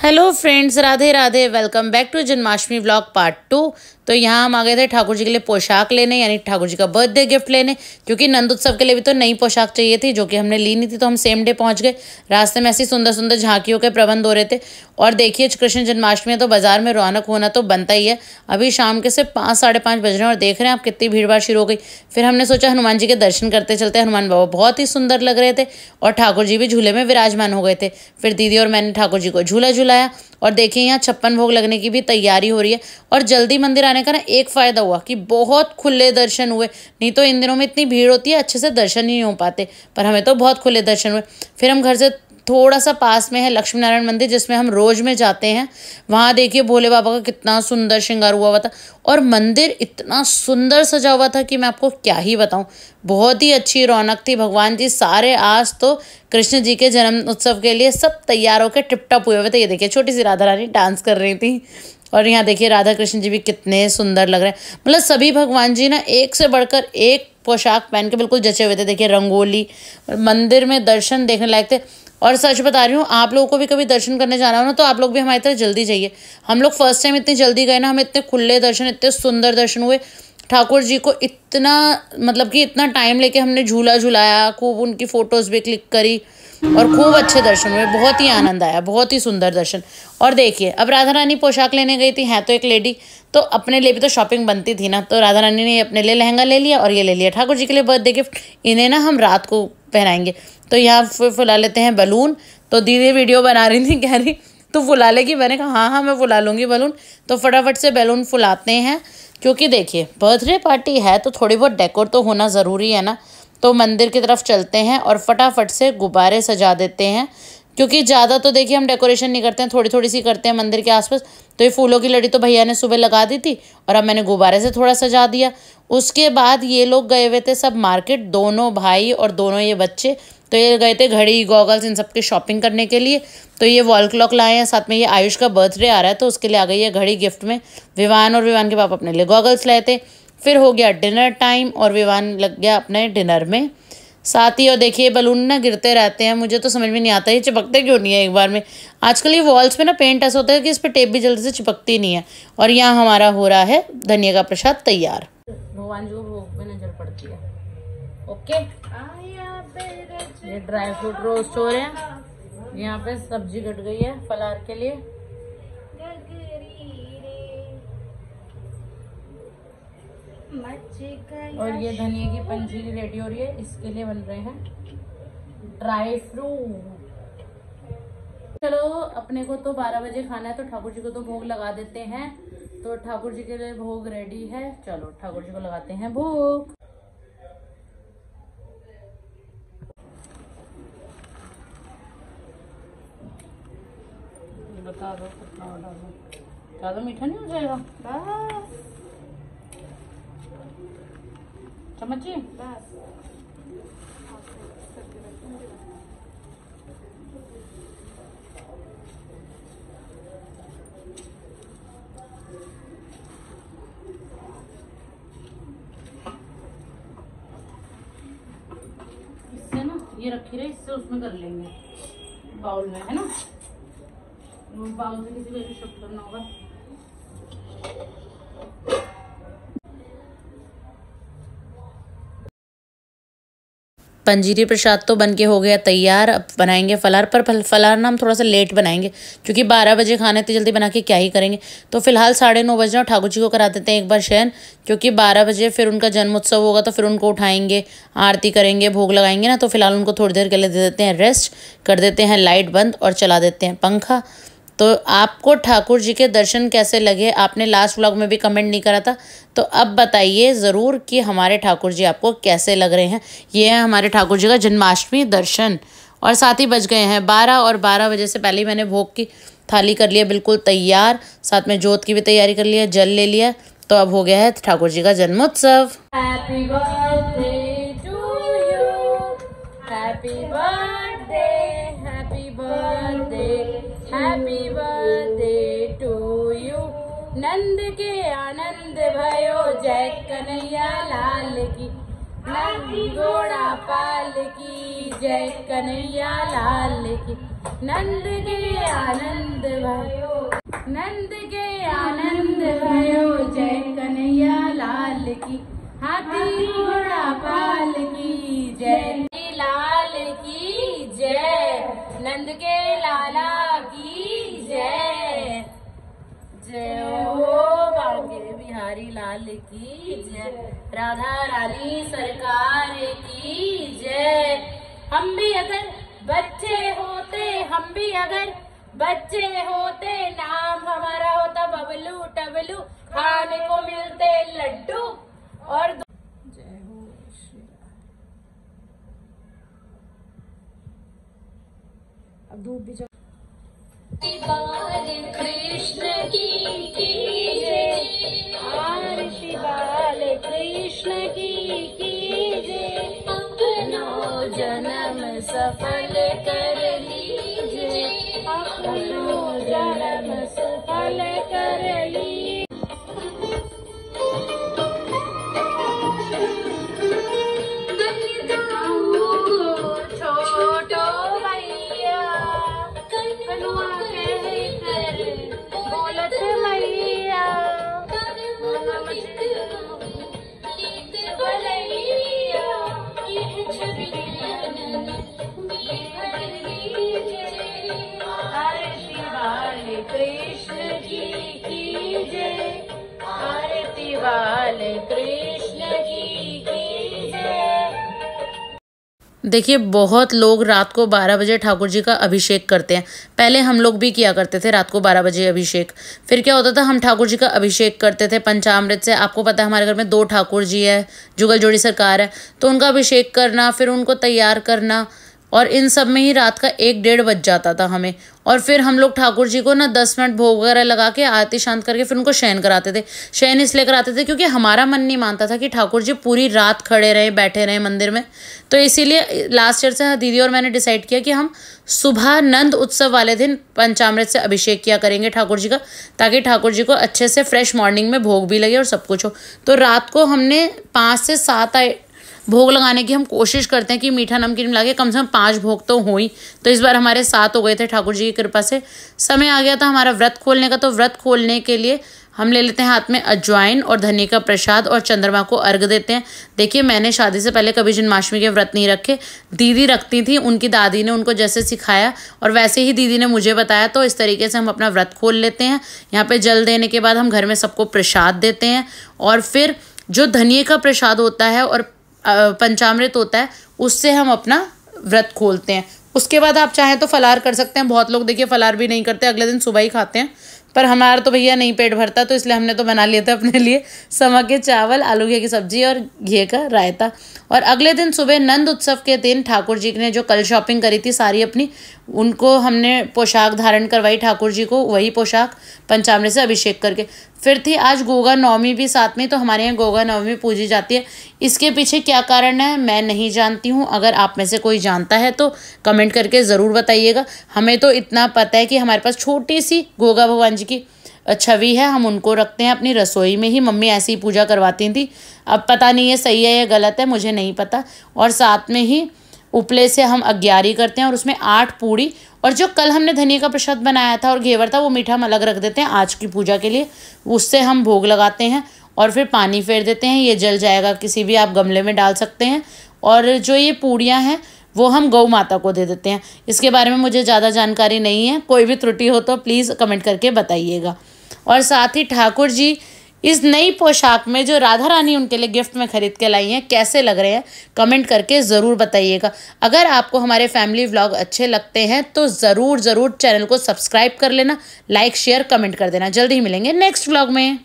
Hello friends, Radhe Radhe. Welcome back to Janmashtami vlog part 2। तो यहाँ हम आ गए थे ठाकुर जी के लिए पोशाक लेने, यानी ठाकुर जी का बर्थडे गिफ्ट लेने, क्योंकि नंद उत्सव के लिए भी तो नई पोशाक चाहिए थी, जो कि हमने ली नहीं थी। तो हम सेम डे पहुँच गए। रास्ते में ऐसी सुंदर सुंदर झांकियों के प्रबंध हो रहे थे। और देखिए, कृष्ण जन्माष्टमी है तो बाजार में रौनक होना तो बनता ही है। अभी शाम के सिर्फ 5 साढ़े 5 बज रहे हैं और देख रहे हैं आप कितनी भीड़ भाड़ शुरू हो गई। फिर हमने सोचा हनुमान जी के दर्शन करते चलते। हनुमान बाबा बहुत ही सुंदर लग रहे थे और ठाकुर जी भी झूले में विराजमान हो गए थे। फिर दीदी और मैंने ठाकुर जी को झूला झुलाया। और देखिए, यहाँ 56 भोग लगने की भी तैयारी हो रही है। और जल्दी मंदिर आने का ना एक फायदा हुआ कि बहुत खुले दर्शन हुए। नहीं तो इन दिनों में इतनी भीड़ होती है, अच्छे से दर्शन ही नहीं हो पाते, पर हमें तो बहुत खुले दर्शन हुए। फिर हम घर से थोड़ा सा पास में है लक्ष्मी नारायण मंदिर, जिसमें हम रोज में जाते हैं। वहाँ देखिए भोले बाबा का कितना सुंदर श्रृंगार हुआ था और मंदिर इतना सुंदर सजा हुआ था कि मैं आपको क्या ही बताऊं। बहुत ही अच्छी रौनक थी। भगवान जी सारे आज तो कृष्ण जी के जन्म उत्सव के लिए सब तैयार होकर टिप-टप हुए थे। ये देखिए, छोटी सी राधा रानी डांस कर रही थी। और यहाँ देखिए राधा कृष्ण जी भी कितने सुंदर लग रहे हैं। मतलब सभी भगवान जी ना एक से बढ़कर एक पोशाक पहन के बिल्कुल जचे हुए थे। देखिए रंगोली, मंदिर में दर्शन देखने लायक थे। और सच बता रही हूँ, आप लोगों को भी कभी दर्शन करने जाना हो ना, तो आप लोग भी हमारी तरह जल्दी जाइए। हम लोग फर्स्ट टाइम इतनी जल्दी गए ना, हमें इतने खुले दर्शन, इतने सुंदर दर्शन हुए। ठाकुर जी को इतना मतलब कि इतना टाइम लेके हमने झूला झुलाया, खूब उनकी फोटोज भी क्लिक करी और खूब अच्छे दर्शन हुए। बहुत ही आनंद आया, बहुत ही सुंदर दर्शन। और देखिए, अब राधा रानी पोशाक लेने गई थी, है तो एक लेडी, तो अपने लिए भी तो शॉपिंग बनती थी ना। तो राधा रानी ने अपने लिए लहंगा ले लिया और ये ले लिया ठाकुर जी के लिए बर्थडे गिफ्ट। इन्हें ना हम रात को पहनाएंगे। तो यहाँ फुला लेते हैं बलून। तो दीदी वीडियो बना रही थी, कह रही तो फुला लेगी। मैंने कहा हाँ हाँ मैं फुला लूँगी बलून। तो फटाफट से बैलून फुलाते हैं, क्योंकि देखिए बर्थडे पार्टी है तो थोड़ी बहुत डेकोर तो होना ज़रूरी है ना। तो मंदिर की तरफ चलते हैं और फटाफट से गुब्बारे सजा देते हैं, क्योंकि ज़्यादा तो देखिए हम डेकोरेशन नहीं करते हैं, थोड़ी थोड़ी सी करते हैं मंदिर के आसपास। तो ये फूलों की लड़ी तो भैया ने सुबह लगा दी थी और अब मैंने गुब्बारे से थोड़ा सजा दिया। उसके बाद ये लोग गए हुए थे सब मार्केट, दोनों भाई और दोनों ये बच्चे। तो ये गए थे घड़ी गॉगल्स इन सब की शॉपिंग करने के लिए। तो ये वॉल क्लॉक लाए हैं, साथ में ये आयुष का बर्थडे आ रहा है तो उसके लिए आ गई है घड़ी गिफ्ट में। विवान और विवान के पापा अपने लिए गॉगल्स लाए थे। फिर हो गया डिनर टाइम और विवान लग गया अपने डिनर में साथ ही। और देखिए बलून ना गिरते रहते हैं, मुझे तो समझ में नहीं आता ये चिपकते क्यों नहीं है एक बार में। आजकल ये वॉल्स पे ना पेंट ऐसा होता है कि इस पे टेप भी जल्दी से चिपकती नहीं है। और यहाँ हमारा हो रहा है धनिया का प्रसाद तैयार। भगवान जी को भोग में नजर पड़ती है। ओके, ये ड्राई फ्रूट रोस्ट हो रहे हैं। यहाँ पे सब्जी कट गई है फलार के लिए। और ये धनिया की पंजीरी रेडी हो रही है, इसके लिए बन रहे हैं ड्राई फ्रूट। चलो, अपने को तो 12 बजे खाना है तो ठाकुर जी को तो भोग लगा देते हैं। तो ठाकुर जी के लिए भोग रेडी है, चलो ठाकुर जी को लगाते हैं भोग। बता दो कितना डालो, ज्यादा मीठा नहीं हो जाएगा? चम्मच बस। इससे ना ये रखी रहे, इससे उसमें कर लेंगे बाउल में, है ना। बाउल से किसी को भी शिफ्ट करना होगा। पंजीरी प्रसाद तो बन के हो गया तैयार। अब बनाएंगे फलार, पर फलार ना हम थोड़ा सा लेट बनाएंगे, क्योंकि 12 बजे खाने इतनी जल्दी बना के क्या ही करेंगे। तो फिलहाल 9:30 बजे ठाकुर जी को करा देते हैं एक बार शयन, क्योंकि 12 बजे फिर उनका जन्मोत्सव होगा तो फिर उनको उठाएंगे, आरती करेंगे, भोग लगाएंगे ना। तो फिलहाल उनको थोड़ी देर के लिए दे देते हैं रेस्ट, कर देते हैं लाइट बंद और चला देते हैं पंखा। तो आपको ठाकुर जी के दर्शन कैसे लगे? आपने लास्ट व्लॉग में भी कमेंट नहीं करा था, तो अब बताइए ज़रूर कि हमारे ठाकुर जी आपको कैसे लग रहे हैं। ये है हमारे ठाकुर जी का जन्माष्टमी दर्शन। और साथ ही बज गए हैं 12 और 12 बजे से पहले ही मैंने भोग की थाली कर लिया बिल्कुल तैयार, साथ में जोत की भी तैयारी कर लिया, जल ले लिया। तो अब हो गया है ठाकुर जी का जन्मोत्सव। Happy birthday to you, happy birthday, happy birthday, happy birthday to you. Nand के आनंद भयो, जय कन्हैया लाल की। नंदी घोड़ा पाल की, जय कन्हैया लाल की। नंद के आनंद भयो, नंद के आनंद भयो, जय कन्हैया लाल की, हाथी घोड़ा पाल की जय, लाल की जय, नंद के लाला की जय, जय हो बांके बिहारी लाल की जय, राधा रानी सरकार की जय। हम भी अगर बच्चे होते, हम भी अगर बच्चे होते, नाम हमारा होता बबलू टबलू, खाने को मिलते लड्डू और जय हो श्री राम। अब धूप भी कृष्ण की जय, आरती बाल कृष्ण की जय, अपनो जन्म सफल कर लीजिए, अपनो जन्म सफल कर लीजिए। छोटो भैया कनुआ कहकर बोलत मैया, कृष्ण जी की जय, आरती वाले कृष्ण जी की जय। देखिए बहुत लोग रात को 12 बजे ठाकुर जी का अभिषेक करते हैं। पहले हम लोग भी किया करते थे रात को 12 बजे अभिषेक। फिर क्या होता था, हम ठाकुर जी का अभिषेक करते थे पंचामृत से। आपको पता है हमारे घर में 2 ठाकुर जी है, जुगल जोड़ी सरकार है, तो उनका अभिषेक करना, फिर उनको तैयार करना, और इन सब में ही रात का 1-1:30 बज जाता था हमें। और फिर हम लोग ठाकुर जी को ना 10 मिनट भोग वगैरह लगा के आरती शांत करके फिर उनको शयन कराते थे। शयन इसलिए कराते थे क्योंकि हमारा मन नहीं मानता था कि ठाकुर जी पूरी रात खड़े रहे, बैठे रहे मंदिर में। तो इसीलिए लास्ट ईयर से दीदी और मैंने डिसाइड किया कि हम सुबह नंद उत्सव वाले दिन पंचामृत से अभिषेक किया करेंगे ठाकुर जी का, ताकि ठाकुर जी को अच्छे से फ्रेश मॉर्निंग में भोग भी लगे और सब कुछ हो। तो रात को हमने 5 से 7 भोग लगाने की हम कोशिश करते हैं कि मीठा नमकीन मिला के कम से कम 5 भोग तो हो ही। तो इस बार हमारे 7 हो गए थे ठाकुर जी की कृपा से। समय आ गया था हमारा व्रत खोलने का, तो व्रत खोलने के लिए हम ले लेते हैं हाथ में अजवाइन और धनिया का प्रसाद और चंद्रमा को अर्घ देते हैं। देखिए मैंने शादी से पहले कभी जन्माष्टमी के व्रत नहीं रखे, दीदी रखती थी, उनकी दादी ने उनको जैसे सिखाया और वैसे ही दीदी ने मुझे बताया। तो इस तरीके से हम अपना व्रत खोल लेते हैं। यहाँ पे जल देने के बाद हम घर में सबको प्रसाद देते हैं, और फिर जो धनिया का प्रसाद होता है और पंचामृत होता है उससे हम अपना व्रत खोलते हैं। उसके बाद आप चाहें तो फलार कर सकते हैं। बहुत लोग देखिए फलार भी नहीं करते, अगले दिन सुबह ही खाते हैं, पर हमारा तो भैया नहीं पेट भरता, तो इसलिए हमने तो बना लिए थे अपने लिए समा के चावल, आलू घी की सब्जी और घी का रायता। और अगले दिन सुबह नंद उत्सव के दिन ठाकुर जी ने जो कल शॉपिंग करी थी सारी अपनी, उनको हमने पोशाक धारण करवाई ठाकुर जी को, वही पोशाक पंचामृत से अभिषेक करके। फिर थी आज गोगा नवमी भी साथ में, तो हमारे यहाँ गोगा नवमी पूजी जाती है। इसके पीछे क्या कारण है मैं नहीं जानती हूँ, अगर आप में से कोई जानता है तो कमेंट करके ज़रूर बताइएगा। हमें तो इतना पता है कि हमारे पास छोटी सी गोगा भगवान जी की छवि है, हम उनको रखते हैं अपनी रसोई में ही। मम्मी ऐसी ही पूजा करवाती थी, अब पता नहीं है सही है या गलत है, मुझे नहीं पता। और साथ में ही उपले से हम अग्यारी करते हैं और उसमें 8 पूड़ी, और जो कल हमने धनिया का प्रसाद बनाया था और घेवर था वो मीठा हम अलग रख देते हैं आज की पूजा के लिए, उससे हम भोग लगाते हैं। और फिर पानी फेर देते हैं, ये जल जाएगा, किसी भी आप गमले में डाल सकते हैं। और जो ये पूड़ियाँ हैं वो हम गौ माता को दे देते हैं। इसके बारे में मुझे ज़्यादा जानकारी नहीं है, कोई भी त्रुटि हो तो प्लीज़ कमेंट करके बताइएगा। और साथ ही ठाकुर जी इस नई पोशाक में जो राधा रानी उनके लिए गिफ्ट में खरीद के लाई हैं, कैसे लग रहे हैं कमेंट करके ज़रूर बताइएगा। अगर आपको हमारे फैमिली व्लॉग अच्छे लगते हैं तो ज़रूर चैनल को सब्सक्राइब कर लेना, लाइक शेयर कमेंट कर देना। जल्दी ही मिलेंगे नेक्स्ट व्लॉग में।